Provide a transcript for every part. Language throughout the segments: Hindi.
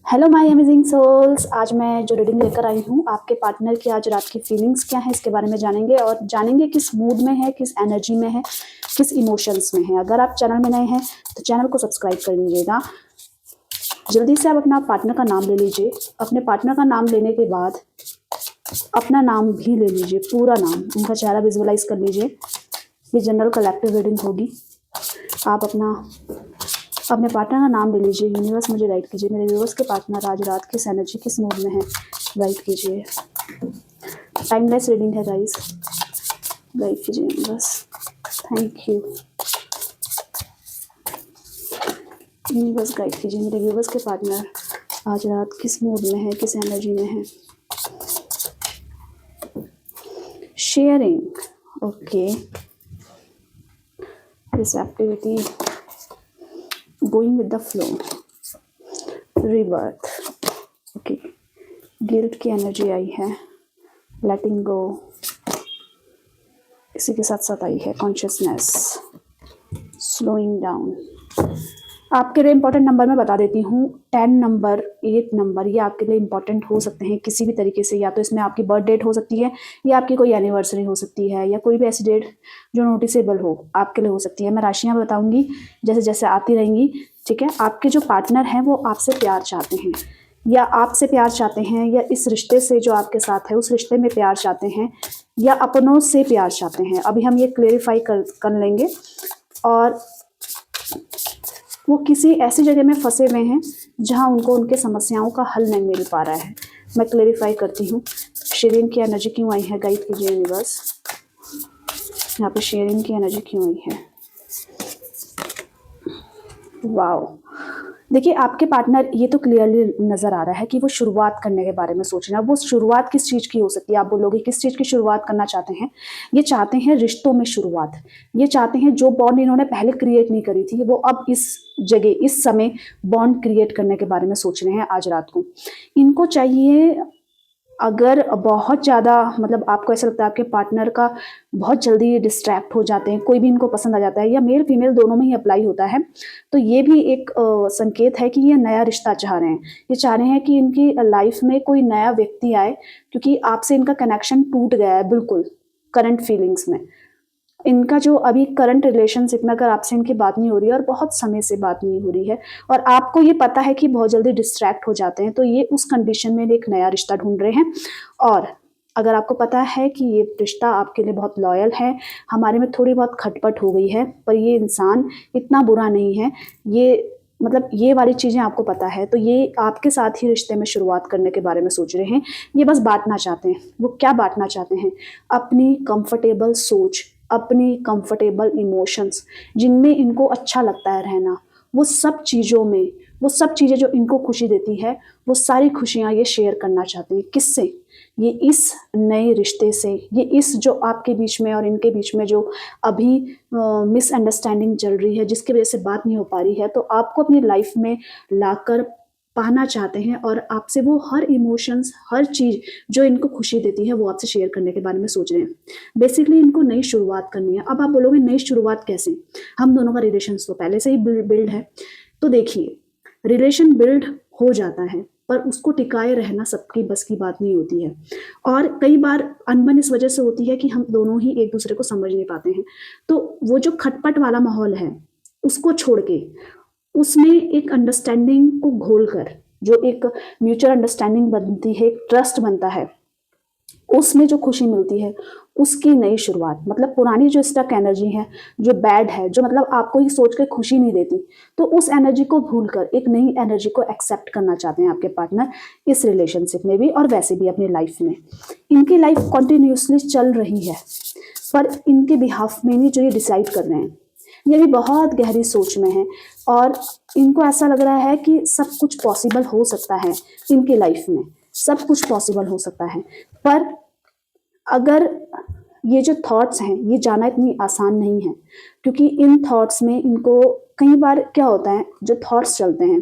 Hello my amazing souls. आज मैं जो रीडिंग लेकर आई हूँ, आपके पार्टनर की आज रात की फीलिंग्स क्या है इसके बारे में जानेंगे और जानेंगे किस मूड में है, किस एनर्जी में है, किस इमोशंस में है। अगर आप चैनल में नए हैं तो चैनल को सब्सक्राइब कर लीजिएगा। जल्दी से आप अपना पार्टनर का नाम ले लीजिए। अपने पार्टनर का नाम लेने के बाद अपना नाम भी ले लीजिए, पूरा नाम, उनका चेहरा विजुअलाइज कर लीजिए। ये जनरल कलेक्टिव रीडिंग होगी। आप अपने पार्टनर का नाम ले लीजिए। यूनिवर्स मुझे गाइड कीजिए, मेरे व्यूअर्स के पार्टनर आज रात किस एनर्जी, किस मूड में है, गाइड कीजिए। टाइमलेस रीडिंग है गाइस, गाइड कीजिए universe. Thank you universe, guide कीजिए मेरे व्यूअर्स के पार्टनर आज रात किस मूड में है, किस एनर्जी में है। Sharing, okay, receptivity, going with the flow, rebirth, okay, guilt की एनर्जी आई है, लेटिंग गो, इसी के साथ साथ आई है कॉन्शियसनेस, स्लोइंग डाउन। आपके लिए इंपॉर्टेंट नंबर मैं बता देती हूँ। 10 नंबर, 8 नंबर, ये आपके लिए इंपॉर्टेंट हो सकते हैं किसी भी तरीके से। या तो इसमें आपकी बर्थ डेट हो सकती है, या आपकी कोई एनिवर्सरी हो सकती है, या कोई भी ऐसी डेट जो नोटिसेबल हो आपके लिए हो सकती है। मैं राशियाँ बताऊंगी जैसे जैसे आती रहेंगी, ठीक है। आपके जो पार्टनर हैं वो आपसे प्यार चाहते हैं, या आपसे प्यार चाहते हैं, या इस रिश्ते से जो आपके साथ है उस रिश्ते में प्यार चाहते हैं, या अपनों से प्यार चाहते हैं। अभी हम ये क्लेरिफाई कर लेंगे। और वो किसी ऐसी जगह में फंसे हुए हैं जहां उनको उनके समस्याओं का हल नहीं मिल पा रहा है। मैं क्लेरिफाई करती हूँ। शेयरिंग की एनर्जी क्यों आई है, गाइड कीजिए यूनिवर्स। यहाँ पे शेयरिंग की एनर्जी क्यों आई है। वाओ, देखिए आपके पार्टनर, ये तो क्लियरली नजर आ रहा है कि वो शुरुआत करने के बारे में सोच रहे हैं। वो शुरुआत किस चीज की हो सकती है, आप बोलोगे किस चीज की शुरुआत करना चाहते हैं। ये चाहते हैं रिश्तों में शुरुआत। ये चाहते हैं जो बॉन्ड इन्होंने पहले क्रिएट नहीं करी थी, वो अब इस जगह, इस समय बॉन्ड क्रिएट करने के बारे में सोच रहे हैं आज रात को। इनको चाहिए, अगर बहुत ज़्यादा, मतलब आपको ऐसा लगता है आपके पार्टनर का बहुत जल्दी डिस्ट्रैक्ट हो जाते हैं, कोई भी इनको पसंद आ जाता है, या मेल फीमेल दोनों में ही अप्लाई होता है, तो ये भी एक संकेत है कि ये नया रिश्ता चाह रहे हैं। ये चाह रहे हैं कि इनकी लाइफ में कोई नया व्यक्ति आए, क्योंकि आपसे इनका कनेक्शन टूट गया है बिल्कुल करंट फीलिंग्स में। इनका जो अभी करंट रिलेशनशिप में अगर आपसे इनकी बात नहीं हो रही है और बहुत समय से बात नहीं हो रही है, और आपको ये पता है कि बहुत जल्दी डिस्ट्रैक्ट हो जाते हैं, तो ये उस कंडीशन में एक नया रिश्ता ढूंढ रहे हैं। और अगर आपको पता है कि ये रिश्ता आपके लिए बहुत लॉयल है, हमारे में थोड़ी बहुत खटपट हो गई है, पर ये इंसान इतना बुरा नहीं है, ये मतलब ये वाली चीज़ें आपको पता है, तो ये आपके साथ ही रिश्ते में शुरुआत करने के बारे में सोच रहे हैं। ये बस बांटना चाहते हैं। वो क्या बांटना चाहते हैं? अपनी कंफर्टेबल सोच, अपनी कंफर्टेबल इमोशंस, जिनमें इनको अच्छा लगता है रहना, वो सब चीज़ों में, वो सब चीज़ें जो इनको खुशी देती है, वो सारी खुशियाँ ये शेयर करना चाहते हैं। किससे? ये इस नए रिश्ते से, ये इस जो आपके बीच में और इनके बीच में जो अभी मिसअंडरस्टैंडिंग चल रही है, जिसकी वजह से बात नहीं हो पा रही है, तो आपको अपनी लाइफ में लाकर पाना चाहते हैं, और आपसे वो हर इमोशंस, हर चीज़ जो इनको खुशी देती है, वो आपसे शेयर करने के बारे में सोच रहे हैं। बेसिकली इनको नई शुरुआत करनी है। अब आप बोलोगे नई शुरुआत कैसे? हम दोनों का रिलेशन तो पहले से ही बिल्ड है। तो देखिए, रिलेशन बिल्ड हो जाता है, पर उसको टिकाए रहना सबकी बस की बात नहीं होती है। और कई बार अनबन इस वजह से होती है कि हम दोनों ही एक दूसरे को समझ नहीं पाते हैं। तो वो जो खटपट वाला माहौल है, उसको छोड़ के उसमें एक अंडरस्टैंडिंग को घोलकर जो एक म्यूचुअल अंडरस्टैंडिंग बनती है, एक ट्रस्ट बनता है, उसमें जो खुशी मिलती है, उसकी नई शुरुआत। मतलब पुरानी जो स्टक एनर्जी है, जो बैड है, जो मतलब आपको ही सोच के खुशी नहीं देती, तो उस एनर्जी को भूलकर एक नई एनर्जी को एक्सेप्ट करना चाहते हैं आपके पार्टनर, इस रिलेशनशिप में भी और वैसे भी अपनी लाइफ में। इनकी लाइफ कंटिन्यूसली चल रही है, पर इनके बिहाफ में नहीं जो ये डिसाइड कर रहे हैं, ये भी बहुत गहरी सोच में है, और इनको ऐसा लग रहा है कि सब कुछ पॉसिबल हो सकता है इनकी लाइफ में, सब कुछ पॉसिबल हो सकता है। पर अगर ये जो थॉट्स हैं, ये जाना इतनी आसान नहीं है, क्योंकि इन थॉट्स में इनको कई बार क्या होता है, जो थॉट्स चलते हैं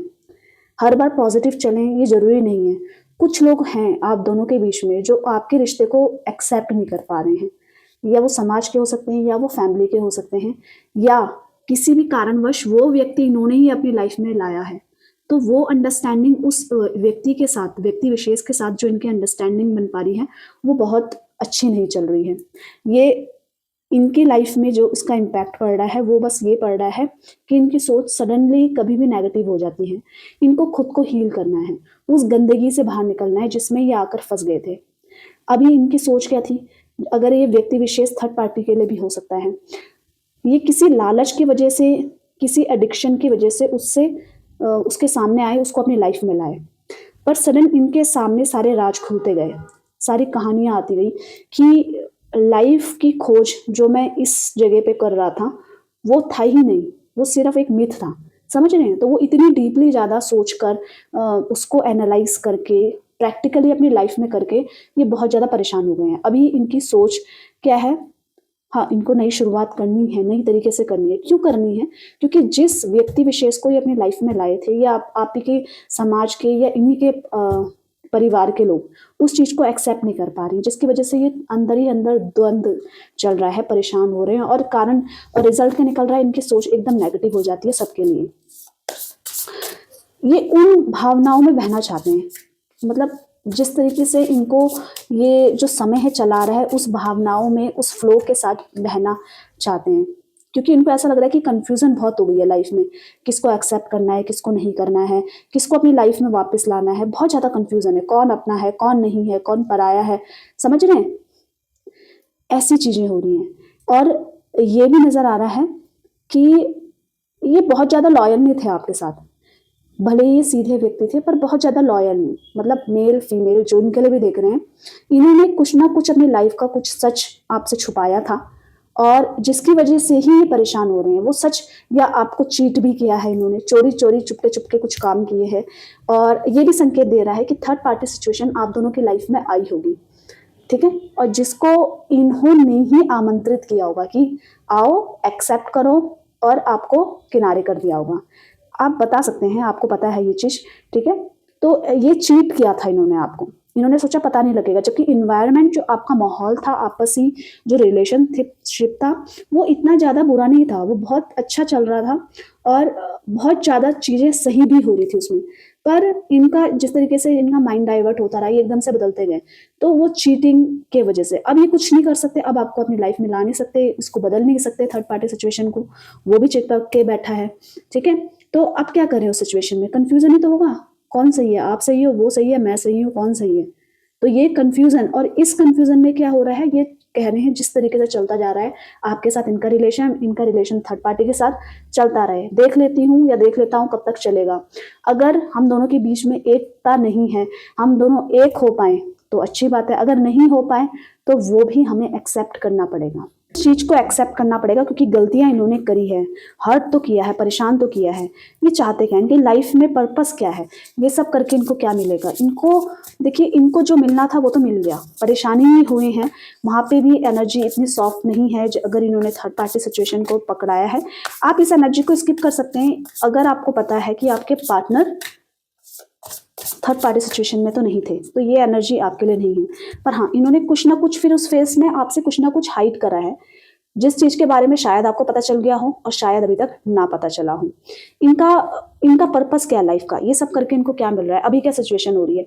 हर बार पॉजिटिव चलें ये जरूरी नहीं है। कुछ लोग हैं आप दोनों के बीच में जो आपके रिश्ते को एक्सेप्ट नहीं कर पा रहे हैं, या वो समाज के हो सकते हैं, या वो फैमिली के हो सकते हैं, या किसी भी कारणवश वो व्यक्ति इन्होंने ही अपनी लाइफ में लाया है, तो वो अंडरस्टैंडिंग उस व्यक्ति के साथ, व्यक्ति विशेष के साथ जो इनकी अंडरस्टैंडिंग बन पा रही है वो बहुत अच्छी नहीं चल रही है। ये इनकी लाइफ में जो इसका इम्पैक्ट पड़ रहा है वो बस ये पड़ रहा है कि इनकी सोच सडनली कभी भी नेगेटिव हो जाती है। इनको खुद को हील करना है, उस गंदगी से बाहर निकलना है जिसमें ये आकर फंस गए थे। अभी इनकी सोच क्या थी, अगर ये व्यक्ति विशेष थर्ड पार्टी के लिए भी हो सकता है, ये किसी लालच की वजह से, किसी एडिक्शन की वजह से उसके सामने आए, उसको अपनी लाइफ में लाए, पर सडन इनके सामने सारे राज खुलते गए, सारी कहानियां आती गई कि लाइफ की खोज जो मैं इस जगह पे कर रहा था वो था ही नहीं, वो सिर्फ एक मिथ था। समझ रहे हैं? तो वो इतनी डीपली ज़्यादा सोचकर उसको एनालाइज करके प्रैक्टिकली अपनी लाइफ में करके ये बहुत ज़्यादा परेशान हो गए हैं। अभी इनकी सोच क्या है, हाँ, इनको नई शुरुआत करनी है, नई तरीके से करनी है। क्यों करनी है? क्योंकि जिस व्यक्ति विशेष को ये अपनी लाइफ में लाए थे, या आप ही के समाज के या इन्हीं के परिवार के लोग उस चीज़ को एक्सेप्ट नहीं कर पा रहे हैं, जिसकी वजह से ये अंदर ही अंदर द्वंद्व चल रहा है, परेशान हो रहे हैं, और कारण और रिजल्ट क्या निकल रहा है, इनकी सोच एकदम नेगेटिव हो जाती है सबके लिए। ये उन भावनाओं में बहना चाहते हैं, मतलब जिस तरीके से इनको ये जो समय है चला रहा है, उस भावनाओं में, उस फ्लो के साथ बहना चाहते हैं, क्योंकि इनको ऐसा लग रहा है कि कंफ्यूजन बहुत हो गई है लाइफ में, किसको एक्सेप्ट करना है, किसको नहीं करना है, किसको अपनी लाइफ में वापस लाना है। बहुत ज़्यादा कंफ्यूजन है, कौन अपना है, कौन नहीं है, कौन पराया है। समझ रहे हैं? ऐसी चीज़ें हो रही हैं। और ये भी नज़र आ रहा है कि ये बहुत ज़्यादा लॉयल नहीं थे आपके साथ, भले ही ये सीधे व्यक्ति थे पर बहुत ज़्यादा लॉयल नहीं, मतलब मेल फीमेल जो इनके लिए भी देख रहे हैं, इन्होंने कुछ ना कुछ अपनी लाइफ का कुछ सच आपसे छुपाया था, और जिसकी वजह से ही ये परेशान हो रहे हैं। वो सच, या आपको चीट भी किया है इन्होंने, चोरी चोरी चुपके चुपके कुछ काम किए हैं, और ये भी संकेत दे रहा है कि थर्ड पार्टी सिचुएशन आप दोनों की लाइफ में आई होगी, ठीक है, और जिसको इन्होंने ही आमंत्रित किया होगा कि आओ, एक्सेप्ट करो, और आपको किनारे कर दिया होगा। आप बता सकते हैं, आपको पता है ये चीज़, ठीक है। तो ये चीट किया था इन्होंने आपको, इन्होंने सोचा पता नहीं लगेगा, जबकि इन्वायरमेंट जो आपका माहौल था, आपसी जो रिलेशनशिप था, वो इतना ज़्यादा बुरा नहीं था, वो बहुत अच्छा चल रहा था, और बहुत ज़्यादा चीज़ें सही भी हो रही थी उसमें। पर इनका जिस तरीके से इनका माइंड डाइवर्ट होता रहा, ये एकदम से बदलते गए, तो वो चीटिंग के वजह से अब ये कुछ नहीं कर सकते, अब आपको अपनी लाइफ में ला नहीं सकते, इसको बदल नहीं सकते थर्ड पार्टी सिचुएशन को, वो भी चिपक के बैठा है, ठीक है। तो अब क्या करें उस सिचुएशन में? कंफ्यूजन ही तो होगा, कौन सही है, आप सही हो, वो सही है, मैं सही हूँ, कौन सही है? तो ये कंफ्यूजन, और इस कंफ्यूजन में क्या हो रहा है, ये कह रहे हैं जिस तरीके से चलता जा रहा है आपके साथ इनका रिलेशन थर्ड पार्टी के साथ चलता रहे, देख लेती हूँ या देख लेता हूँ कब तक चलेगा। अगर हम दोनों के बीच में एकता नहीं है, हम दोनों एक हो पाए तो अच्छी बात है, अगर नहीं हो पाए तो वो भी हमें एक्सेप्ट करना पड़ेगा, इस चीज को एक्सेप्ट करना पड़ेगा, क्योंकि गलतियां इन्होंने करी है, हर्ट तो किया है, परेशान तो किया है। ये चाहते क्या, इनकी लाइफ में पर्पस क्या है, ये सब करके इनको क्या मिलेगा? इनको देखिए, इनको जो मिलना था वो तो मिल गया, परेशानी ही हुए हैं, वहां पे भी एनर्जी इतनी सॉफ्ट नहीं है अगर इन्होंने थर्ड पार्टी सिचुएशन को पकड़ाया है। आप इस एनर्जी को स्किप कर सकते हैं अगर आपको पता है कि आपके पार्टनर थर्ड पार्टी सिचुएशन में तो नहीं थे, तो ये एनर्जी आपके लिए नहीं है। पर हाँ, इन्होंने कुछ ना कुछ फिर उस फेस में आपसे कुछ ना कुछ हाइड करा है, जिस चीज के बारे में शायद आपको पता चल गया हो और शायद अभी तक ना पता चला हो। इनका पर्पस क्या है लाइफ का, ये सब करके इनको क्या मिल रहा है, अभी क्या सिचुएशन हो रही है?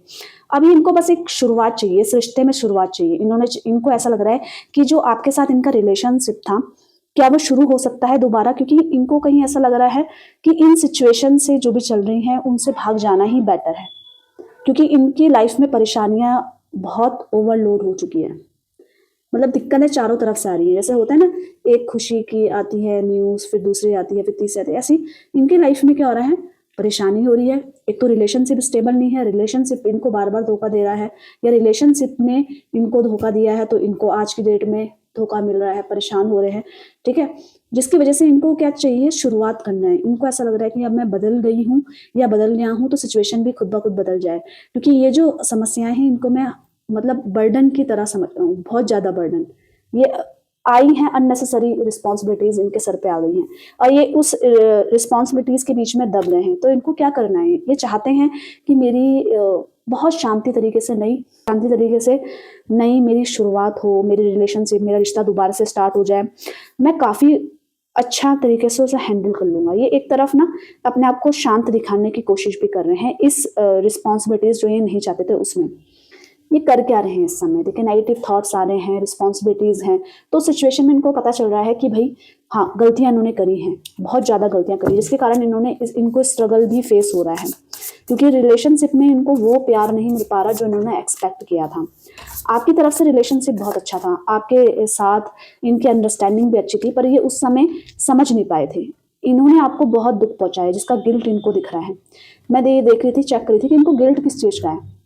अभी इनको बस एक शुरुआत चाहिए, इस रिश्ते में शुरुआत चाहिए। इनको ऐसा लग रहा है कि जो आपके साथ इनका रिलेशनशिप था, क्या वो शुरू हो सकता है दोबारा, क्योंकि इनको कहीं ऐसा लग रहा है कि इन सिचुएशन से जो भी चल रही हैं उनसे भाग जाना ही बेटर है, क्योंकि इनकी लाइफ में परेशानियां बहुत ओवरलोड हो चुकी है, मतलब दिक्कतें चारों तरफ से आ रही है। जैसे होता है ना, एक खुशी की आती है न्यूज़, फिर दूसरी आती है, फिर तीसरी आती है, ऐसी इनकी लाइफ में क्या हो रहा है, परेशानी हो रही है। एक तो रिलेशनशिप स्टेबल नहीं है, रिलेशनशिप इनको बार बार धोखा दे रहा है, या रिलेशनशिप ने इनको धोखा दिया है, तो इनको आज की डेट में धोखा मिल रहा है, परेशान हो रहे हैं, ठीक है। जिसकी वजह से इनको क्या चाहिए, शुरुआत करना है। इनको ऐसा लग रहा है कि अब मैं बदल गई हूँ या बदल गया हूँ तो सिचुएशन भी खुद ब खुद बदल जाए, क्योंकि ये जो समस्याएं हैं इनको मैं मतलब बर्डन की तरह समझ रहा हूँ, बहुत ज्यादा बर्डन ये आई हैं, अननेसेसरी रिस्पॉन्सिबिलिटीज इनके सर पे आ गई हैं, और ये उस रिस्पॉन्सिबिलिटीज के बीच में दब गए हैं। तो इनको क्या करना है, ये चाहते हैं कि मेरी बहुत शांति तरीके से नई मेरी शुरुआत हो, मेरी रिलेशनशिप, मेरा रिश्ता दोबारा से स्टार्ट हो जाए। मैं काफ़ी अच्छा तरीके से उसे हैंडल कर लूँगा। ये एक तरफ ना अपने आप को शांत दिखाने की कोशिश भी कर रहे हैं इस रिस्पॉन्सिबिलिटीज़ जो ये नहीं चाहते थे उसमें। ये कर क्या रहे हैं इस समय? देखिए नेगेटिव थॉट्स आ रहे हैं, रिस्पॉन्सिबिलिटीज़ हैं, तो सिचुएशन में इनको पता चल रहा है कि भई हाँ, गलतियाँ इन्होंने करी हैं, बहुत ज़्यादा गलतियाँ करी जिसके कारण इनको स्ट्रगल भी फेस हो रहा है। क्योंकि रिलेशनशिप में इनको वो प्यार नहीं मिल पा रहा जो इन्होंने एक्सपेक्ट किया था। आपकी तरफ से रिलेशनशिप बहुत अच्छा था, आपके साथ इनकी अंडरस्टैंडिंग भी अच्छी थी, पर ये उस समय समझ नहीं पाए थे। इन्होंने आपको बहुत दुःख पहुँचाया जिसका गिल्ट इनको दिख रहा है। मैं ये देख रही थी, चेक कर रही थी कि इनको गिल्ट किस चीज़ का है।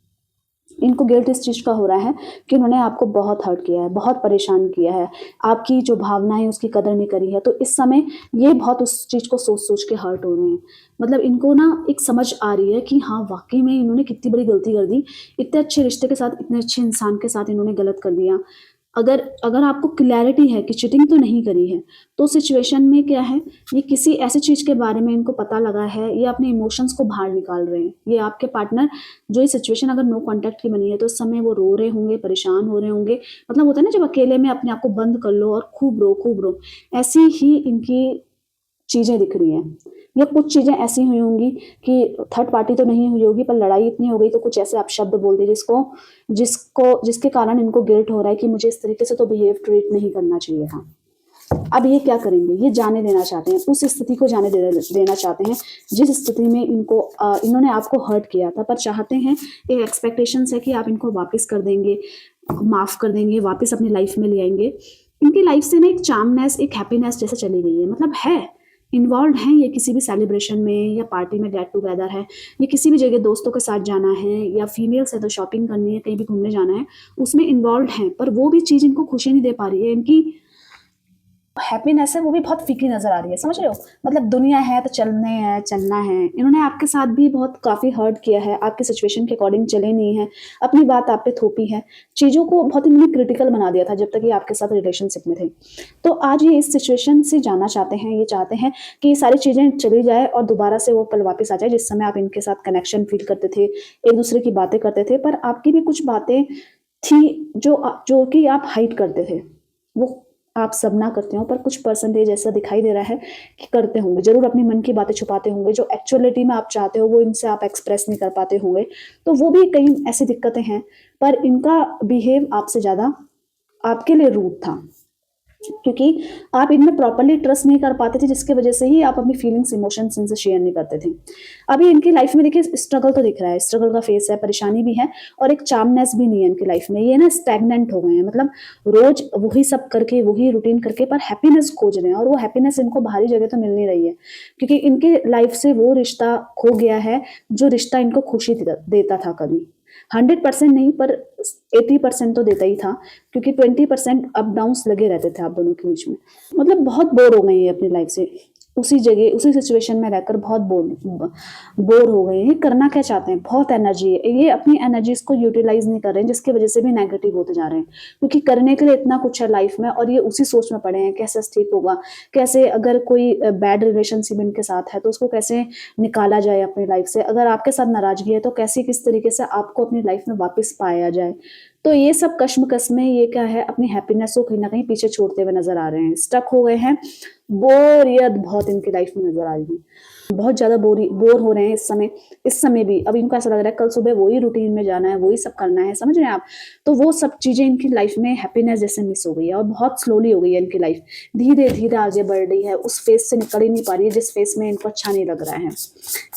इनको गिल्ट इस चीज़ का हो रहा है कि उन्होंने आपको बहुत हर्ट किया है, बहुत परेशान किया है, आपकी जो भावना है उसकी कदर नहीं करी है। तो इस समय ये बहुत उस चीज़ को सोच-सोच के हर्ट हो रहे हैं। मतलब इनको ना एक समझ आ रही है कि हाँ, वाक़ई में इन्होंने कितनी बड़ी गलती कर दी। इतने अच्छे रिश्ते के साथ, इतने अच्छे इंसान के साथ इन्होंने गलत कर दिया। अगर अगर आपको क्लैरिटी है कि चीटिंग तो नहीं करी है, तो सिचुएशन में क्या है, ये किसी ऐसी चीज़ के बारे में इनको पता लगा है, ये अपने इमोशंस को बाहर निकाल रहे हैं। ये आपके पार्टनर जो ये सिचुएशन अगर नो कॉन्टैक्ट की बनी है, तो उस समय वो रो रहे होंगे, परेशान हो रहे होंगे। मतलब होता है ना जब अकेले में अपने आप को बंद कर लो और खूब रो, खूब रो। ऐसी ही इनकी चीज़ें दिख रही हैं। या कुछ चीज़ें ऐसी हुई होंगी कि थर्ड पार्टी तो नहीं हुई होगी, पर लड़ाई इतनी हो गई तो कुछ ऐसे अपशब्द बोल दिए जिसके कारण इनको गिल्ट हो रहा है कि मुझे इस तरीके से तो ट्रीट नहीं करना चाहिए था। अब ये क्या करेंगे? ये जाने देना चाहते हैं, उस स्थिति को जाने देना चाहते हैं जिस स्थिति में इन्होंने आपको हर्ट किया था, पर चाहते हैं, एक एक्सपेक्टेशंस है कि आप इनको वापस कर देंगे, माफ़ कर देंगे, वापस अपनी लाइफ में ले आएँगे। इनकी लाइफ से ना एक चार्मनेस, एक हैप्पीनेस जैसे चली गई है। मतलब है, इन्वॉल्व्ड हैं ये किसी भी सेलिब्रेशन में या पार्टी में, गेट टुगेदर है, या किसी भी जगह दोस्तों के साथ जाना है, या फीमेल्स है तो शॉपिंग करनी है, कहीं भी घूमने जाना है, उसमें इन्वॉल्व्ड हैं, पर वो भी चीज़ इनको खुशी नहीं दे पा रही है। इनकी हैप्पीनेस है वो भी बहुत फीकी नज़र आ रही है, समझ रहे हो? मतलब दुनिया है तो चलना है। इन्होंने आपके साथ भी बहुत काफ़ी हर्ट किया है, आपकी सिचुएशन के अकॉर्डिंग चले नहीं हैं, अपनी बात आप पे थोपी है, चीज़ों को बहुत इन्होंने क्रिटिकल बना दिया था जब तक ये आपके साथ रिलेशनशिप में थे। तो आज ये इस सिचुएशन से जाना चाहते हैं, ये चाहते हैं कि ये सारी चीज़ें चली जाए और दोबारा से वो पल वापस आ जाए जिस समय आप इनके साथ कनेक्शन फ़ील करते थे, एक-दूसरे की बातें करते थे, पर आपकी भी कुछ बातें थी जो कि आप हाइड करते थे। वो आप सब ना करते हो, पर कुछ परसेंटेज ऐसा दिखाई दे रहा है कि करते होंगे। ज़रूर अपनी मन की बातें छुपाते होंगे, जो एक्चुअलिटी में आप चाहते हो वो इनसे आप एक्सप्रेस नहीं कर पाते होंगे। तो वो भी कहीं ऐसी दिक्कतें हैं, पर इनका बिहेव आपसे ज़्यादा आपके लिए रूड था। क्योंकि आप इनमें प्रॉपर्ली ट्रस्ट नहीं कर पाते थे, जिसकी वजह से ही आप अपनी फीलिंग्स, इमोशंस इनसे शेयर नहीं करते थे। अभी इनकी लाइफ में देखिए स्ट्रगल तो दिख रहा है, स्ट्रगल का फेस है, परेशानी भी है, और एक चार्मनेस भी नहीं है इनकी लाइफ में। ये ना स्टैग्नेंट हो गए हैं, मतलब रोज वही सब करके, वही रूटीन करके, पर हैप्पीनेस खोज रहे हैं, और वो हैप्पीनेस इनको बाहरी जगह तो मिल नहीं रही है, क्योंकि इनके लाइफ से वो रिश्ता खो गया है जो रिश्ता इनको खुशी देता था कभी। 100% नहीं, पर 80% तो देता ही था, क्योंकि 20% अप डाउन्स लगे रहते थे आप दोनों के बीच में। मतलब बहुत बोर हो गई है अपनी लाइफ से, उसी जगह उसी सिचुएशन में रहकर बहुत बोर हो गए हैं। करना क्या चाहते हैं? बहुत एनर्जी है, ये अपनी एनर्जीज को यूटिलाइज नहीं कर रहे हैं, जिसकी वजह से भी नेगेटिव होते जा रहे हैं, क्योंकि करने के लिए इतना कुछ है लाइफ में, और ये उसी सोच में पड़े हैं कैसे ठीक होगा, कैसे अगर कोई बैड रिलेशनशिप इनके साथ है तो उसको कैसे निकाला जाए अपनी लाइफ से, अगर आपके साथ नाराजगी है तो कैसे, किस तरीके से आपको अपनी लाइफ में वापस पाया जाए। तो ये सब कश्मकश में ये क्या है, अपनी हैप्पीनेस को कहीं ना कहीं पीछे छोड़ते हुए नजर आ रहे हैं, स्टक हो गए हैं, बोरियत बहुत इनकी लाइफ में नजर आ रही है, बहुत ज़्यादा बोर हो रहे हैं इस समय भी। अब इनको ऐसा लग रहा है कल सुबह वही रूटीन में जाना है, वही सब करना है, समझ रहे हैं आप? तो वो सब चीज़ें इनकी लाइफ में हैप्पीनेस जैसे मिस हो गई है, और बहुत स्लोली हो गई है इनकी लाइफ, धीरे धीरे आगे बढ़ रही है, उस फेस से निकल ही नहीं पा रही है जिस फेस में इनको अच्छा नहीं लग रहा है।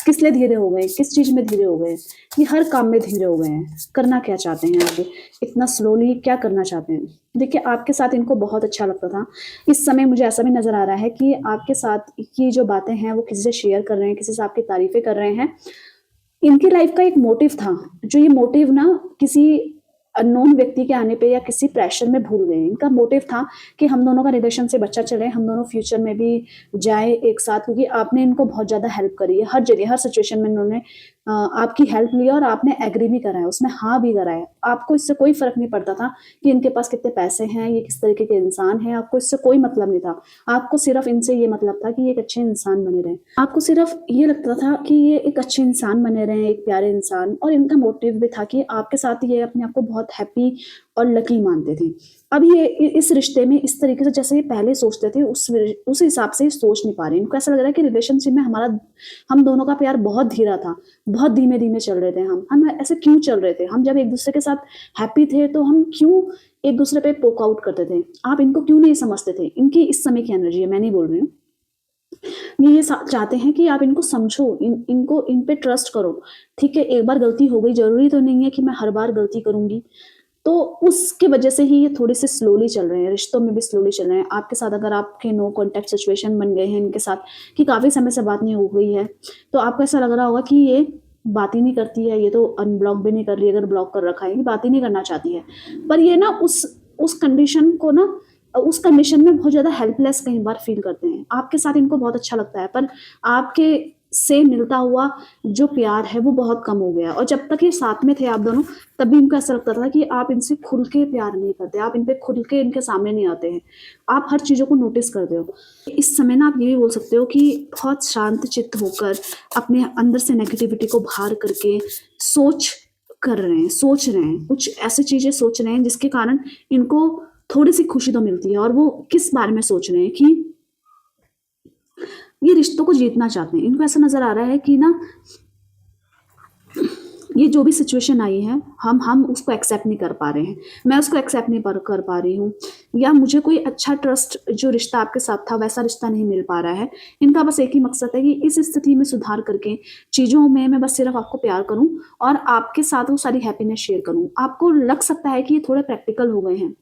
किस लिए धीरे हो गए, किस चीज़ में धीरे हो गए? ये हर काम में धीरे हो गए हैं। करना क्या चाहते हैं आगे, इतना स्लोली क्या करना चाहते हैं? देखिए आपके साथ इनको बहुत अच्छा लगता था, इस समय मुझे ऐसा भी नज़र आ रहा है कि आपके साथ की जो बातें हैं वो किसी से शेयर कर रहे हैं, किसी से आपकी तारीफ़ें कर रहे हैं। इनकी लाइफ़ का एक मोटिव था, जो ये मोटिव ना किसी अननोन व्यक्ति के आने पे या किसी प्रेशर में भूल गए। इनका मोटिव था कि हम दोनों का रिलेशनशिप अच्छा चले, हम दोनों फ्यूचर में भी जाएँ एक साथ, क्योंकि आपने इनको बहुत ज़्यादा हेल्प करी है, हर जगह, हर सिचुएशन में इन्होंने आपकी हेल्प ली और आपने एग्री भी करा है, उसमें हाँ भी करा है। आपको इससे कोई फ़र्क नहीं पड़ता था कि इनके पास कितने पैसे हैं, ये किस तरीके के इंसान हैं, आपको इससे कोई मतलब नहीं था। आपको सिर्फ़ इनसे ये मतलब था कि ये एक अच्छे इंसान बने रहें। आपको सिर्फ़ ये लगता था कि ये एक अच्छे इंसान बने रहें, एक प्यारे इंसान, और इनका मोटिव भी था कि आपके साथ ये अपने आप को बहुत हैप्पी और लकी मानते थे। अब ये इस रिश्ते में इस तरीके से जैसे ये पहले सोचते थे उस हिसाब से सोच नहीं पा रहे। इनको ऐसा लग रहा है कि रिलेशनशिप में हम दोनों का प्यार बहुत धीरा था, बहुत धीमे-धीमे चल रहे थे हम ऐसे क्यों चल रहे थे? हम जब एक-दूसरे के साथ हैप्पी थे तो हम क्यों एक-दूसरे पे पोक आउट करते थे? आप इनको क्यों नहीं समझते थे? इनकी इस समय की एनर्जी है, मैं नहीं बोल रही हूँ। ये चाहते हैं कि आप इनको समझो, इनको इन पे ट्रस्ट करो। ठीक है, एक बार गलती हो गई, ज़रूरी तो नहीं है कि मैं हर बार गलती करूँगी। तो उसकी वजह से ही ये थोड़े-से स्लोली चल रहे हैं, रिश्तों में भी स्लोली चल रहे हैं। आपके साथ अगर आपके नो कॉन्टैक्ट सिचुएशन बन गए हैं इनके साथ कि काफ़ी समय से बात नहीं हो गई है, तो आपको ऐसा लग रहा होगा कि ये बात ही नहीं करती है, ये तो अनब्लॉक भी नहीं कर रही है, अगर ब्लॉक कर रखा है, ये बात ही नहीं करना चाहती है। पर ये ना उस कंडीशन को ना उस कंडीशन में बहुत ज़्यादा हेल्पलेस कई बार फ़ील करते हैं। आपके साथ इनको बहुत अच्छा लगता है, पर आपके से मिलता हुआ जो प्यार है वो बहुत कम हो गया, और जब तक ये साथ में थे आप दोनों, तब भी इनको ऐसा लगता था कि आप इनसे खुल के प्यार नहीं करते, आप इन पे खुल के इनके सामने नहीं आते हैं। आप हर चीज़ों को नोटिस करते हो। इस समय ना आप ये भी बोल सकते हो कि बहुत शांत चित्त होकर अपने अंदर से नेगेटिविटी को बाहर करके सोच रहे हैं, कुछ ऐसी चीज़ें सोच रहे हैं जिसके कारण इनको थोड़ी-सी खुशी तो मिलती है। और वो किस बारे में सोच रहे हैं कि ये रिश्तों को जीतना चाहते हैं। इनको ऐसा नज़र आ रहा है कि ना ये जो भी सिचुएशन आई है, हम उसको एक्सेप्ट नहीं कर पा रहे हैं। मैं उसको एक्सेप्ट नहीं कर पा रही हूँ, या मुझे कोई अच्छा ट्रस्ट जो रिश्ता आपके साथ था वैसा रिश्ता नहीं मिल पा रहा है। इनका बस एक ही मकसद है कि इस स्थिति में सुधार करके चीज़ों में मैं बस सिर्फ़ आपको प्यार करूँ और आपके साथ वो सारी हैप्पीनेस शेयर करूँ। आपको लग सकता है कि ये थोड़े प्रैक्टिकल हो गए हैं।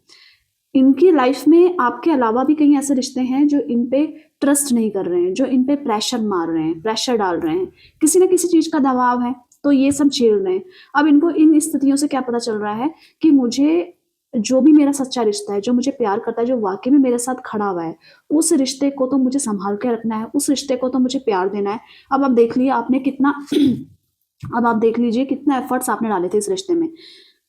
इनकी लाइफ में आपके अलावा भी कई ऐसे रिश्ते हैं जो इन पे ट्रस्ट नहीं कर रहे हैं, जो इन पे प्रेशर मार रहे हैं, प्रेशर डाल रहे हैं। किसी न किसी चीज़ का दबाव है, तो ये सब झेल रहे हैं। अब इनको इन स्थितियों से क्या पता चल रहा है कि मुझे जो भी मेरा सच्चा रिश्ता है, जो मुझे प्यार करता है, जो वाक़ई में मेरे साथ खड़ा हुआ है, उस रिश्ते को तो मुझे सँभाल के रखना है, उस रिश्ते को तो मुझे प्यार देना है। अब आप देख लिए आपने कितना अब आप देख लीजिए कितना एफर्ट्स आपने डाले थे इस रिश्ते में।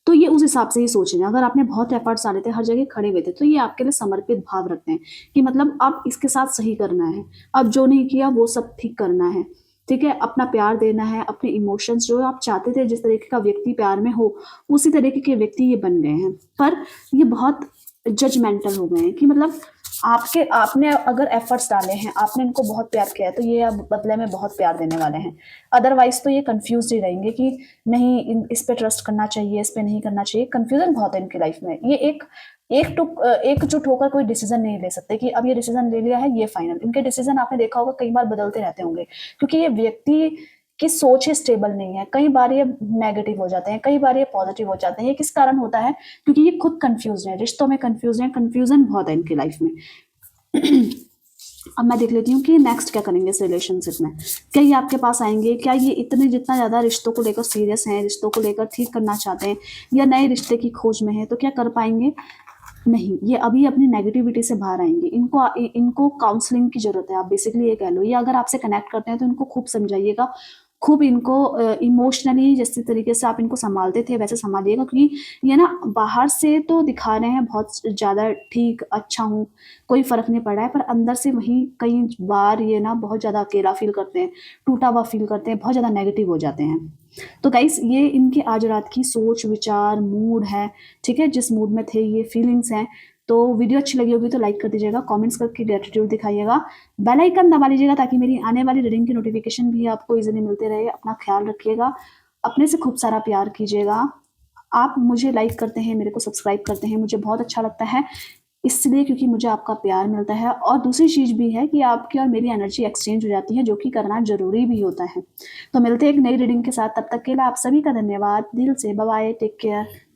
तो ये उस हिसाब से ही सोच रहे हैं। अगर आपने बहुत एफर्ट्स डाले थे, हर जगह खड़े हुए थे, तो ये आपके लिए समर्पित भाव रखते हैं कि मतलब अब इसके साथ सही करना है। अब जो नहीं किया वो सब ठीक करना है। ठीक है? अपना प्यार देना है, अपने इमोशंस जो आप चाहते थे जिस तरीके का व्यक्ति प्यार में हो, उसी तरीके के व्यक्ति ये बन गए हैं। पर ये बहुत जजमेंटल हो गए हैं कि मतलब आपने अगर एफर्ट्स डाले हैं, आपने इनको बहुत प्यार किया है, तो ये अब बदले में बहुत प्यार देने वाले हैं। अदरवाइज़ तो ये कन्फ्यूज़्ड ही रहेंगे कि नहीं इस पे ट्रस्ट करना चाहिए, इस पे नहीं करना चाहिए। कन्फ्यूज़न बहुत है इनकी लाइफ़ में। ये एकजुट होकर कोई डिसीज़न नहीं ले सकते कि अब ये डिसीज़न ले लिया है, ये फाइनल। इनके डिसीज़न आपने देखा होगा कई बार बदलते रहते होंगे, क्योंकि ये व्यक्ति की सोच ही स्टेबल नहीं है। कई बार ये नेगेटिव हो जाते हैं, कई बार ये पॉज़िटिव हो जाते हैं। ये किस कारण होता है? क्योंकि ये खुद कन्फ्यूज़्ड हैं, रिश्तों में कन्फ्यूज़्ड हैं, कन्फ्यूज़न बहुत है इनकी लाइफ़ में। अब मैं देख लेती हूँ कि नेक्स्ट क्या करेंगे इस रिलेशनशिप में। क्या ये आपके पास आएँगे? क्या ये इतने जितना ज़्यादा रिश्तों को लेकर सीरियस हैं, रिश्तों को लेकर ठीक करना चाहते हैं, या नए रिश्ते की खोज में हैं, तो क्या कर पाएँगे? नहीं, ये अभी अपनी नेगेटिविटी से बाहर आएँगे। इनको काउंसलिंग की ज़रूरत है, आप बेसिकली ये कह लो। ये अगर आपसे कनेक्ट करते हैं तो इनको खूब समझाइएगा, खूब इनको इमोशनली जिस तरीके से आप इनको सँभालते थे वैसे सँभालिएगा, क्योंकि ये ना बाहर से तो दिखा रहे हैं बहुत ज़्यादा ठीक, अच्छा हूँ, कोई फ़र्क नहीं पड़ रहा है, पर अंदर से वहीं कई बार ये ना बहुत ज़्यादा अकेला फ़ील करते हैं, टूटा हुआ फ़ील करते हैं, बहुत ज़्यादा नेगेटिव हो जाते हैं। तो गाइस ये इनकी आज रात की सोच, विचार, मूड है, ठीक है? जिस मूड में थे ये फीलिंग्स हैं। तो वीडियो अच्छी लगी होगी तो लाइक कर दीजिएगा, कमेंट्स करके ग्रैटिट्यूड दिखाइएगा, बेल आइकन दबा लीजिएगा ताकि मेरी आने वाली रीडिंग की नोटिफिकेशन भी आपको ईज़िली मिलते रहे। अपना ख्याल रखिएगा, अपने से खूब सारा प्यार कीजिएगा। आप मुझे लाइक करते हैं, मेरे को सब्सक्राइब करते हैं, मुझे बहुत अच्छा लगता है, इसलिए क्योंकि मुझे आपका प्यार मिलता है, और दूसरी चीज़ भी है कि आपकी और मेरी एनर्जी एक्सचेंज हो जाती है, जो कि करना ज़रूरी भी होता है। तो मिलते हैं एक नई रीडिंग के साथ, तब तक के लिए आप सभी का धन्यवाद दिल से। Bye bye, take care.